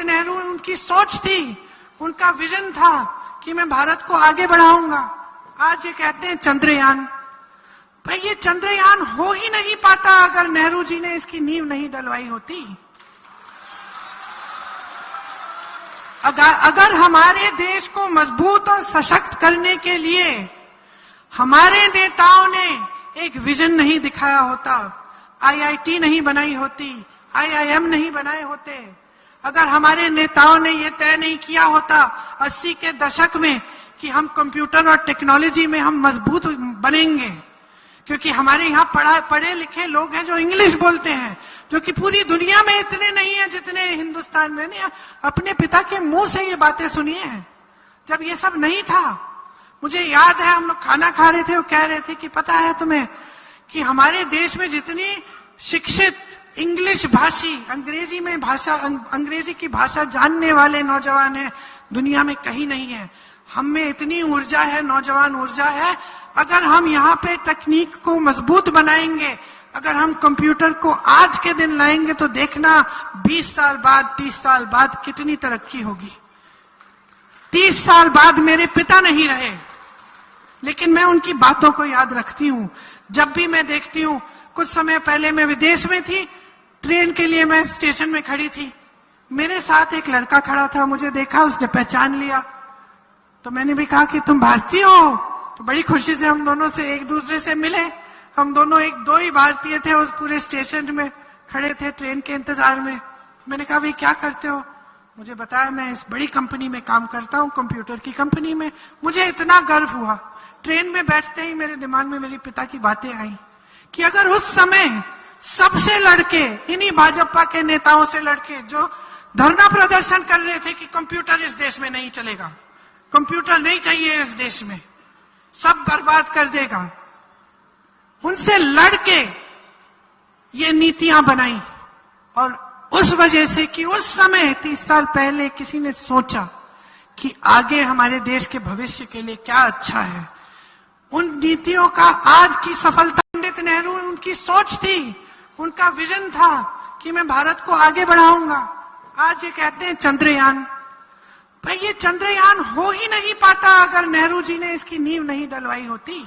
पंडित नेहरू, उनकी सोच थी, उनका विजन था कि मैं भारत को आगे बढ़ाऊंगा। आज ये कहते हैं चंद्रयान। भाई ये चंद्रयान हो ही नहीं पाता अगर नेहरू जी ने इसकी नींव नहीं डलवाई होती। अगर हमारे देश को मजबूत और सशक्त करने के लिए हमारे नेताओं ने एक विजन नहीं दिखाया होता, आईआईटी नहीं बनाई होती, आईआईएम नहीं बनाए होते, अगर हमारे नेताओं ने ये तय नहीं किया होता 80 के दशक में कि हम कंप्यूटर और टेक्नोलॉजी में हम मजबूत बनेंगे, क्योंकि हमारे यहाँ पढ़े लिखे लोग हैं जो इंग्लिश बोलते हैं, जो कि पूरी दुनिया में इतने नहीं है जितने हिंदुस्तान में। नहीं, अपने पिता के मुंह से ये बातें सुनी हैं जब ये सब नहीं था। मुझे याद है हम लोग खाना खा रहे थे, वो कह रहे थे कि पता है तुम्हें कि हमारे देश में जितनी शिक्षित इंग्लिश भाषी, अंग्रेजी की भाषा जानने वाले नौजवान हैं दुनिया में कहीं नहीं है। हम में इतनी ऊर्जा है, नौजवान ऊर्जा है। अगर हम यहाँ पे तकनीक को मजबूत बनाएंगे, अगर हम कंप्यूटर को आज के दिन लाएंगे तो देखना 20 साल बाद, 30 साल बाद कितनी तरक्की होगी। 30 साल बाद मेरे पिता नहीं रहे, लेकिन मैं उनकी बातों को याद रखती हूँ। जब भी मैं देखती हूँ, कुछ समय पहले मैं विदेश में थी, ट्रेन के लिए मैं स्टेशन में खड़ी थी, मेरे साथ एक लड़का खड़ा था, मुझे देखा, उसने पहचान लिया, तो मैंने भी कहा कि तुम भारतीय हो। तो बड़ी खुशी से हम दोनों से एक दूसरे से मिले। हम दोनों दो ही भारतीय थे, उस पूरे स्टेशन में खड़े थे ट्रेन के इंतजार में। मैंने कहा भाई क्या करते हो? मुझे बताया मैं इस बड़ी कंपनी में काम करता हूँ, कंप्यूटर की कंपनी में। मुझे इतना गर्व हुआ। ट्रेन में बैठते ही मेरे दिमाग में मेरे पिता की बातें आई कि अगर उस समय सबसे लड़के, इन्हीं भाजपा के नेताओं से लड़के जो धरना प्रदर्शन कर रहे थे कि कंप्यूटर इस देश में नहीं चलेगा, कंप्यूटर नहीं चाहिए इस देश में, सब बर्बाद कर देगा, उनसे लड़के ये नीतियां बनाई। और उस वजह से कि उस समय 30 साल पहले किसी ने सोचा कि आगे हमारे देश के भविष्य के लिए क्या अच्छा है, उन नीतियों का आज की सफलता। पंडित नेहरू, उनकी सोच थी, उनका विजन था कि मैं भारत को आगे बढ़ाऊंगा। आज ये कहते हैं चंद्रयान। भाई ये चंद्रयान हो ही नहीं पाता अगर नेहरू जी ने इसकी नींव नहीं डलवाई होती।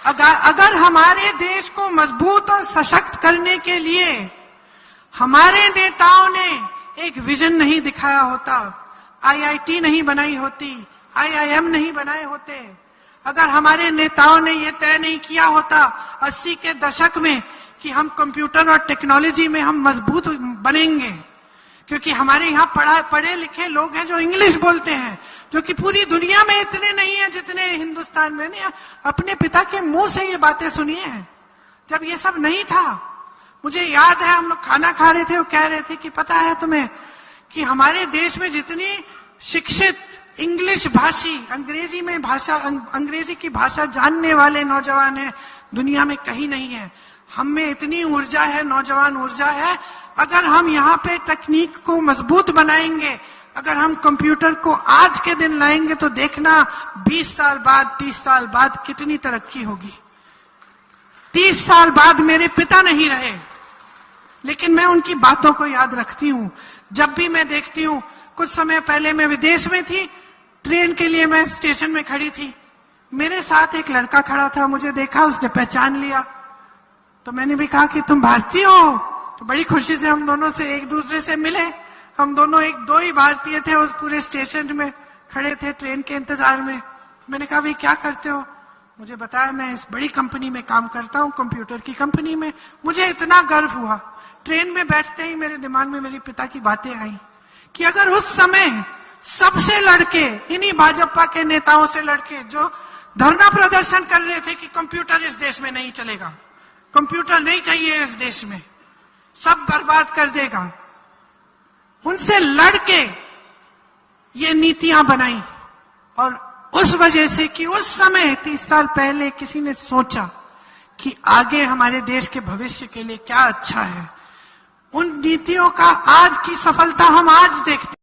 अगर हमारे देश को मजबूत और सशक्त करने के लिए हमारे नेताओं ने एक विजन नहीं दिखाया होता, आईआईटी नहीं बनाई होती, आईआईएम नहीं बनाए होते, अगर हमारे नेताओं ने ये तय नहीं किया होता 80 के दशक में कि हम कंप्यूटर और टेक्नोलॉजी में हम मजबूत बनेंगे, क्योंकि हमारे यहाँ पढ़े लिखे लोग हैं जो इंग्लिश बोलते हैं, जो कि पूरी दुनिया में इतने नहीं है जितने हिंदुस्तान में। नहीं, अपने पिता के मुंह से ये बातें सुनी हैं जब ये सब नहीं था। मुझे याद है हम लोग खाना खा रहे थे, वो कह रहे थे कि पता है तुम्हें कि हमारे देश में जितनी शिक्षित इंग्लिश भाषी, अंग्रेजी की भाषा जानने वाले नौजवान हैं दुनिया में कहीं नहीं है। हम में इतनी ऊर्जा है, नौजवान ऊर्जा है। अगर हम यहाँ पे तकनीक को मजबूत बनाएंगे, अगर हम कंप्यूटर को आज के दिन लाएंगे तो देखना 20 साल बाद, 30 साल बाद कितनी तरक्की होगी। 30 साल बाद मेरे पिता नहीं रहे, लेकिन मैं उनकी बातों को याद रखती हूँ। जब भी मैं देखती हूँ, कुछ समय पहले मैं विदेश में थी, ट्रेन के लिए मैं स्टेशन में खड़ी थी, मेरे साथ एक लड़का खड़ा था, मुझे देखा, उसने पहचान लिया, तो मैंने भी कहा कि तुम भारतीय हो। तो बड़ी खुशी से हम दोनों से एक दूसरे से मिले। हम दोनों दो ही भारतीय थे, उस पूरे स्टेशन में खड़े थे ट्रेन के इंतजार में। मैंने कहा भाई क्या करते हो? मुझे बताया मैं इस बड़ी कंपनी में काम करता हूँ, कंप्यूटर की कंपनी में। मुझे इतना गर्व हुआ। ट्रेन में बैठते ही मेरे दिमाग में मेरे पिता की बातें आई कि अगर उस समय सबसे लड़के, इन्हीं भाजपा के नेताओं से लड़के जो धरना प्रदर्शन कर रहे थे कि कंप्यूटर इस देश में नहीं चलेगा, कंप्यूटर नहीं चाहिए इस देश में, सब बर्बाद कर देगा, उनसे लड़के ये नीतियां बनाई। और उस वजह से कि उस समय 30 साल पहले किसी ने सोचा कि आगे हमारे देश के भविष्य के लिए क्या अच्छा है, उन नीतियों का आज की सफलता हम आज देखते हैं।